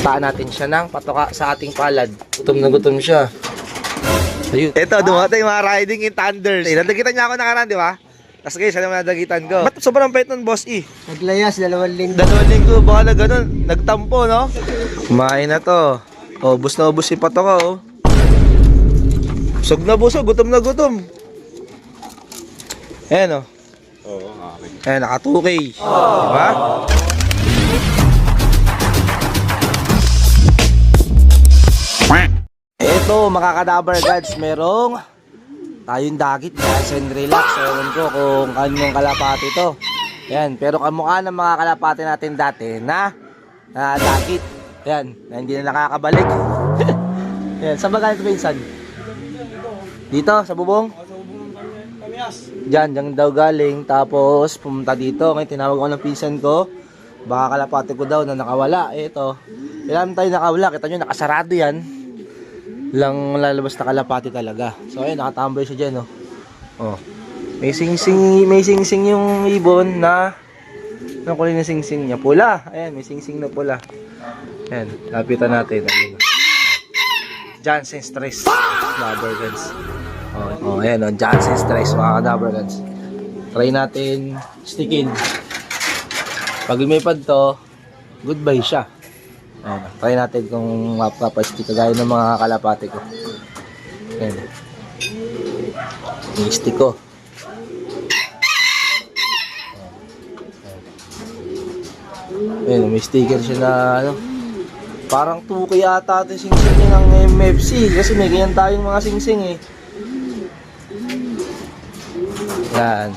Saan natin siya ng patoka sa ating palad. Gutom na gutom siya. Ayun. Ito, dumating mga riding in thunders. Nadagitan niya ako nakaraan, di ba? Tapos guys, siya naman nadagitan ko. Ba't sobrang pait nun, boss E? Naglayas, 2 linggo. 2 linggo, baka na ganun. Nagtampo, no? Kumain na to. Oh, ubos na ubos si patoka, oh. Busog na busog, gutom na gutom. Ayan, oh. Oo, okay. Ayan, naka 2K. Diba? Ito, mga kadaver gods, merong tayong dagit, guys, and relax. Ewan ko kung anong kalapati to. Ayan, pero kamukha ng mga kalapati natin dati na dagit. Ayan, na hindi na nakakabalik. Ayan, saan ba galing ito, Pinsan? Dito, sa bubong? Diyan daw galing. Tapos, pumunta dito. Ngayon, tinawag ko ng pinsan ko. Baka kalapati ko daw na nakawala. Ito. Ilan tayo nakawala. Kita nyo, nakasarado yan. Lang lalabas na kalapati talaga. So ayun, nakatambay siya dyan, oh. Oh. May sing-sing yung ibon na ang kulay na sing-sing niya. Pula. Ayan, may sing-sing na pula. Ayan, lapitan natin. Ayun. Jansen Stress. Rubber guns. Oh, ayan, oh, Jansen Stress, mga rubber guns. Try natin stickin. Pag lumipad to, goodbye siya. Ayan, try natin kung mapapastick kagaya ng mga kalapati ko. Ayan. Yung stick ko. Ayan, may sticker siya na ano. Parang 2K ata ito sing-sing niya ng MFC. Kasi may ganyan tayong mga sing-sing eh. Ayan.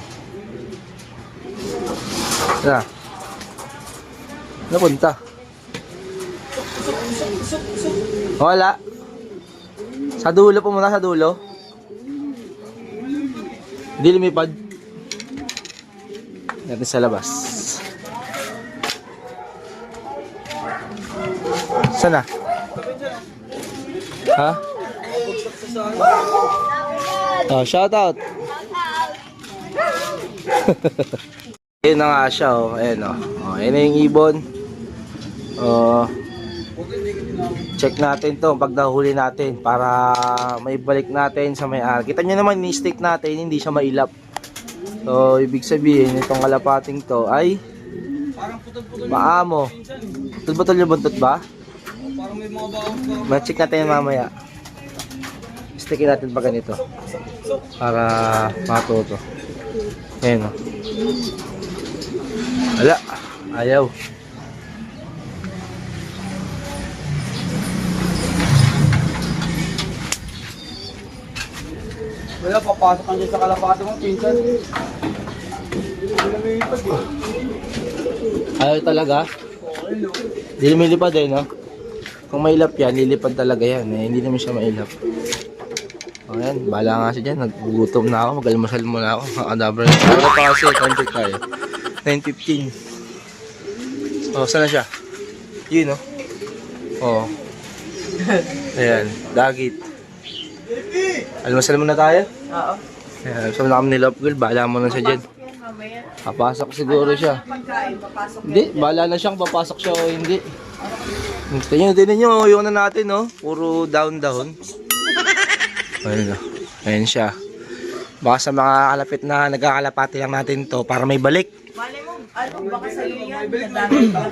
Ayan. Napunta. Wala. Sa dulo, pumunta sa dulo. Hindi lumipad. Natin sa labas. Sana? Ha? Oh, shout out. Ayun na nga siya, oh. Ayun, oh. Oh, ayun na yung ibon. Oh. Check natin to pag nahuli natin para may balik natin sa may-ari. Kita nyo naman, ni-stick natin, hindi siya mailap. So, ibig sabihin, itong kalapating to ay maamo. Putol-putol yung buntot ba? Ma-check natin mamaya. Stickin natin pa ganito para matuto. Ayan, o. Wala, ayaw. Wala, papasok ka dyan sa kalapati mo, pinsan. Ayaw talaga? Hindi lumilipad eh, no? Kung mailap yan, lilipad talaga yan eh. Hindi naman siya mailap. O yan, bahala nga siya dyan. Nagugutom na ako, mag-almusal muna ako. Makadabar. Ano pa kasi, contact tayo. 9:15. O, saan na siya? Yun, no? O. Ayan, dagit. Almusal muna tayo? Oo. Ayan, almusal na kami ni Love Girl. Bahala mo na siya dyan. Papasok siguro siya. Hindi, bahala na siyang papasok siya o hindi. Tingnan nyo, yung na natin, no? Puro down. Ayun, ayun siya. Baka sa mga kalapit na nagkakalapati lang natin to para may balik. Malay mo, ano, baka sa iyo yan.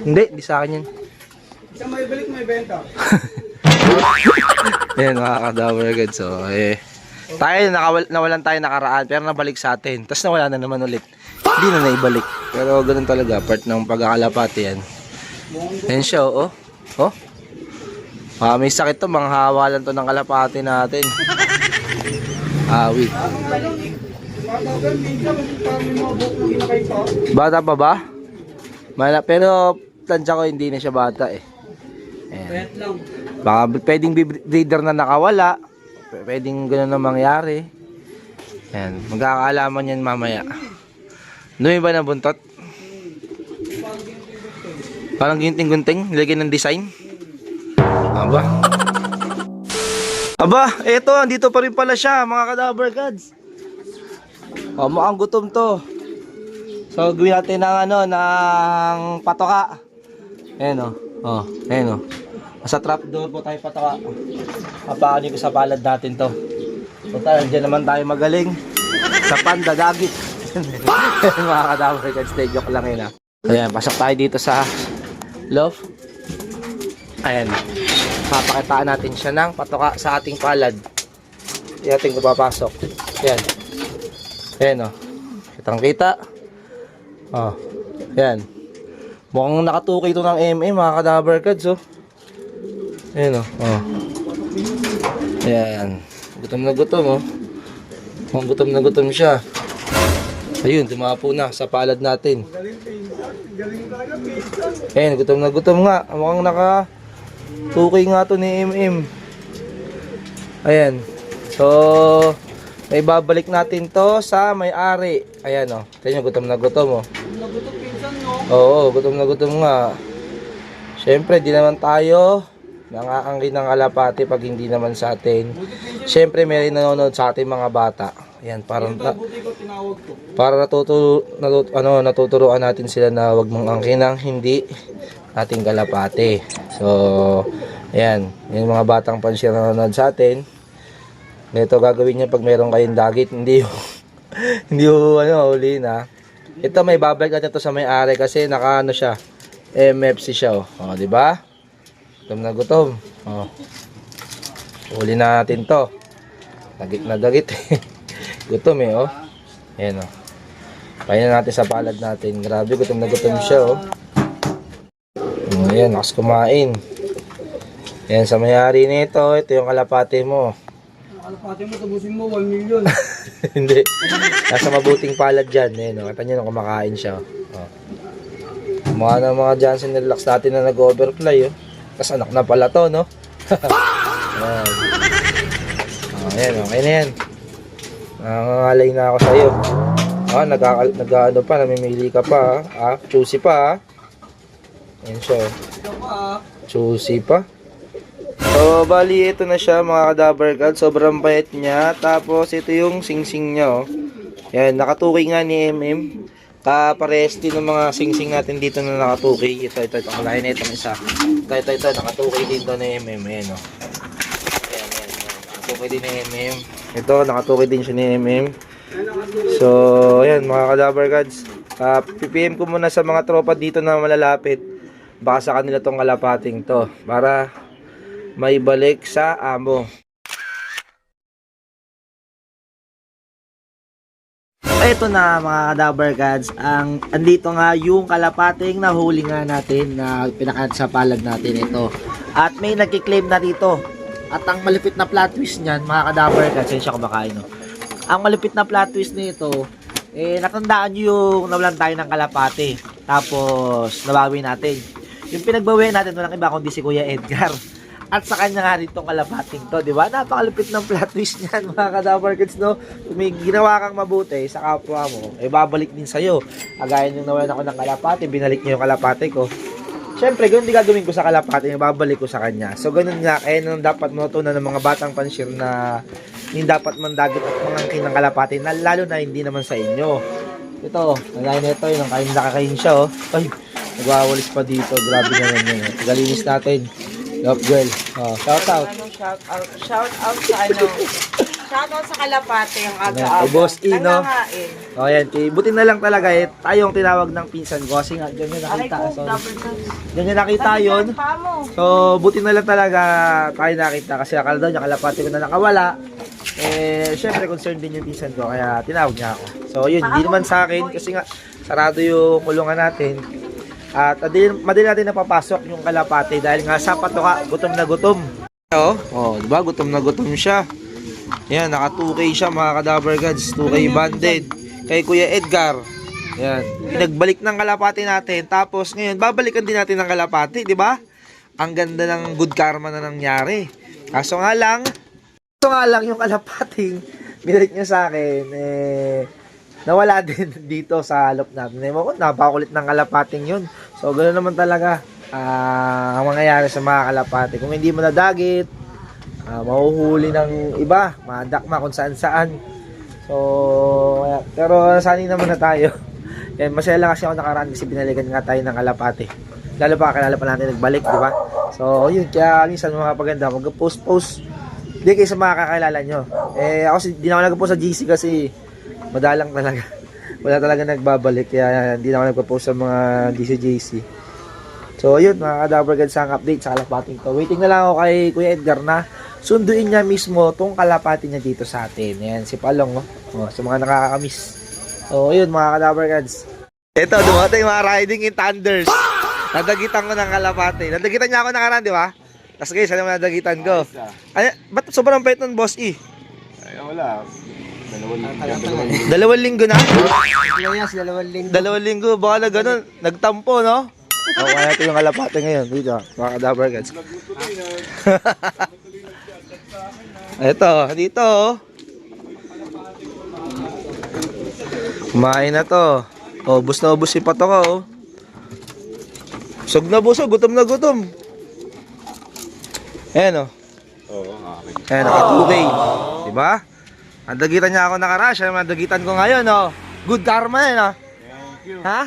Hindi, di sa akin yan. Isang may balik, may benta. Ayan, mga kadaver agad. So, tayo, nawalan tayo nakaraan, pero nabalik sa atin. Tapos nawala na naman ulit. Hindi na naibalik. Pero ganun talaga, part ng pagkakalapati yan. Ayan siya, oh. Oh. May sakit to, manghawalan to ng kalapati natin. Wait. Bata pa ba? Pero tansya ko hindi na siya bata eh. Ayan. Baka pwedeng breeder na nakawala. Pwedeng gano'n na mangyari. Ayan. Magkakaalaman yan mamaya. Dumi ba na buntot? Parang gunting-gunting. Nilagay ng design. Aba, eto, andito pa rin pala siya, mga kadaver gods. Mukhang gutom to. So, gawin natin ng patoka. Ayan o. Ayan o. Sa trapdoor po tayo patawa. Papaano ko sa palad natin to. So tayo, dyan naman tayo magaling. Sa pandadagit. Mga kadamay ka, stay joke lang yun ha. Ayan, pasok tayo dito sa love. Ayan. Papakitaan natin siya ng patoka sa ating palad. Ayan ating papasok. Ayan. Ayan o. Kitang kita. Oh. Ayan. Mukhang nakatukoy ito ng MM mga kadaver cards oh. Ayan o. Oh. Ayan. Gutom na gutom oh. Mukhang gutom na gutom siya. Ayun, dumapo na sa palad natin. Ayan, gutom na gutom nga. Mukhang nakatukoy nga to ni MM. Ayan. So, may babalik natin to sa may-ari. Ayan o. Tingnan, gutom na gutom o. Nagutok pinsan, no? Oo, gutom na gutom nga. Siyempre, di naman tayo nangaangkin ng kalapati pag hindi naman sa atin. Siyempre, may rin nanonood sa ating mga bata. Ayan, parang Buti ko tinawag ko. para natuturuan natin sila na wag mong angkin ng hindi ating kalapati. So, ayan, yung mga batang pansya na nanonood sa atin. Ito gagawin niya pag meron kayong dagit, hindi yung hindi yung huli na. Ito may babalik natin to sa may-ari kasi naka siya, MFC siya oh. Oh, di ba? Gutom na gutom. Oh. Huli natin to. Dagit na dagit. Gutom eh oh. Ayan oh. Pahin natin sa palad natin. Grabe, gutom na gutom siya oh. Oh, ayan, lakas kumain. Ayan, sa may-ari nito, ito yung kalapate mo. Kalapati mo, tabusin mo, 1 million. Hindi. Nasa mabuting palad dyan. Ayan, kita nyo nung kumakain siya. Oh. Mga na mga Johnson relax natin na nag-overfly. Oh. Tapos anak na pala to, no? Ayan. Oh, ayan, okay na yan. Nangangalay na ako sa'yo. Nag-ano pa, namimili ka pa. Choosy pa. Ayan siya. Choosy pa. So, bali, ito na siya mga kadaver cards. Sobrang payat niya. Tapos, ito yung sing-sing niya, oh. Yan, nakatukoy nga ni MM. Kapares din ng mga sing-sing natin dito na nakatukoy. Ito. Kalahin na itong isa. Ito. Nakatukoy din to ni MM. Ayan, oh. Ayan. Nakatukoy din ni MM. Ito, nakatukoy din siya ni MM. So, ayan, mga kadaver cards. PPM ko muna sa mga tropa dito na malalapit. Baka sa kanila tong kalapating to. Para may balik sa amo. Ito na mga kadaver cards, andito nga yung kalapating nahuli nga natin na pinakat sa palad natin ito. At may nagki-claim na dito. At ang malupit na plot twist niyan, mga kadaver cards, siya kumakain no. Ang malupit na plot twist nito, natandaan nyo yung nawalan tayo ng kalapate. Tapos nabawi natin. Yung pinagbawi natin walang iba kundi si Kuya Edgar. At sa kanya nga rin itong kalapating to, di ba? Napakalupit ng plot twist niyan, mga kadaver kids, no? Kung may ginawa kang mabuti sa kapwa mo, babalik din sa'yo. Agaya yung nawalan ako ng kalapate, binalik niyo yung kalapate ko. Siyempre, ganun din gagawin ko sa kalapate, yung babalik ko sa kanya. So, ganun nga, kaya nung dapat matutunan ng mga batang pansyir na hindi dapat mandagit at mangangkin ng kalapate, na, lalo na hindi naman sa inyo. Ito, nalay na ito, yung nakakain siya, oh. Ay, nagwawalis pa dito, grabe naman yun. Galinis natin. Love girl. Oh, shout out. Shout out sa shout out sa kalapate yung aga-aga. Boss E, no? Nangangain. O yan, buti na lang talaga tayong tinawag ng pinsan ko kasi nga ganyan Aray nakita. ko, So, double touch. ganyan nakita yun. So, buti na lang talaga tayo nakita kasi akala daw niya kalapati ko na nakawala. Syempre concerned din yung pinsan ko kaya tinawag niya ako. So, yun, hindi naman sa akin kasi nga sarado yung kulungan natin. At madali natin napapasok yung kalapati dahil nga sa patoka, gutom na gutom. Oh, diba? Gutom na gutom siya. Yan, naka 2K siya mga kadaver gods. 2K banded. Kay Kuya Edgar. Yan. Pinagbalik ng kalapati natin. Tapos ngayon, babalikan din natin ng kalapati, di ba? Ang ganda ng good karma na nangyari. Kaso nga lang yung kalapating binalik niya sa akin, nawala din dito sa halop natin. Napakulit ng kalapating yun. So, ganoon naman talaga ang mangyayari sa mga kalapati. Kung hindi mo nadagit, mahuhuli ng iba, madakma kung saan-saan. So, pero nasanay naman na tayo. Yan, masaya lang kasi ako nakaraan kasi binalikan nga tayo ng kalapati. Lalo pa, kilala pa natin nagbalik, di ba? So, yun. Kaya minsan mga paganda, mag-post-post. Hindi kayo sa mga kakilala nyo. Eh, ako di na ako nag-post sa GC kasi madalang talaga. Wala talaga nagbabalik. Kaya hindi na ako nagpo-post sa mga GC-JC. So, ayun, mga Kadabargads ang update sa kalapating to. Waiting na lang ako kay Kuya Edgar na sunduin niya mismo tong kalapati niya dito sa atin. Ayan, si Palong, oh. Oh, sa mga nakakamiss. So, ayun, mga Kadabargads. Ito, dumating mga riding in thunders. Nadagitan ko ng kalapati. Nadagitan niya ako nakaraan, di ba? Tapos guys, ano naman nadagitan ko? Ay, ba't sobrang bait nun, boss E? Ay, wala. 2 linggo na? Layas, 2 linggo. 2 linggo, baka na ganun. Nagtampo, no? O, kaya ito yung kalapati ngayon. Dito, mga Kadabargads. Ito, dito, oh. Kumain na to. Oh, ubos na ubos si Pato ko, oh. Busog na busog, gutom na gutom. Ayan, oh. Oo, okay. Ayan, naka-2K. Diba? Nadagitan niya ako nakaraan, siya naman nadagitan ko ngayon, oh. Good karma yan, oh. Thank you. Ha?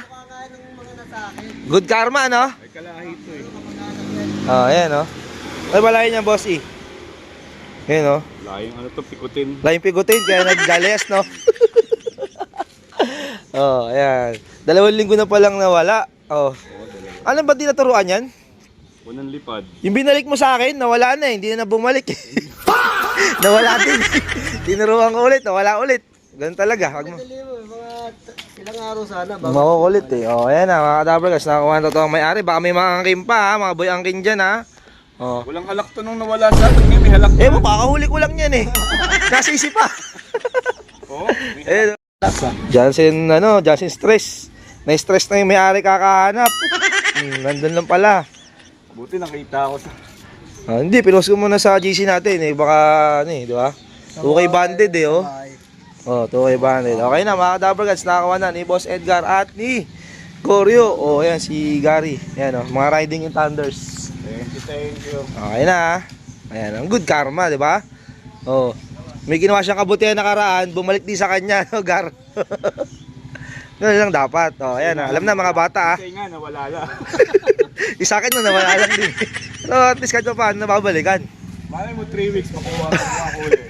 Good karma, no? Ay, kalahit to eh. Oh, ayan, oh. Ay, balayin niya, boss, eh. Ayan, oh. Layang ano to, pikutin. Laing pigutin, kaya naggalis, no? Oh, ayan. 2 linggo na palang nawala. Oh. Ano ba di naturuan yan? Unang lipad. Yung binalik mo sa akin, nawala na eh. Hindi na bumalik eh. Nawala din. Tinuruan ko ulit, nawala ulit. Ganun talaga. Wag mo. Mga ilang araw sana. Makukulit eh. Oh, ayan na, mga Kadabargads. Nakakuha na totoong may-ari. Baka may mga angkin pa ha. Mga boy angkin dyan ha. Oh. Walang halak to nung nawala sa atin. Ngayon may halak. Eh mo, kakahuli ko lang yan eh. Nasa isip pa. Oo. Eh, Johnson, Johnson stress. Na-stress na yung may-ari kakahanap. Nandun lang pala. Buti nakita ako sa... Hindi, pinost ko muna sa GC natin eh. Baka, di ba? 2K banded eh, oh. Oh, 2K banded. Okay na, mga Kadabargads, nakakawa na ni Boss Edgar at ni Koryo. Oh, ayan, si Gary. Ayan, oh, mga riding in thunders. Thank you. Okay na, ayan, ang good karma, di ba? Oh, may ginawa siyang kabutihan nakaraan, bumalik din sa kanya, no, Gar? Ganun lang dapat. Oh, ayan, alam na mga bata, ah. Kasi nga, nawala lang. Isa akin na nawala lang din. So, at least kahit pa paano, nababalikan. Malay mo 3 weeks, makuha ko ulit.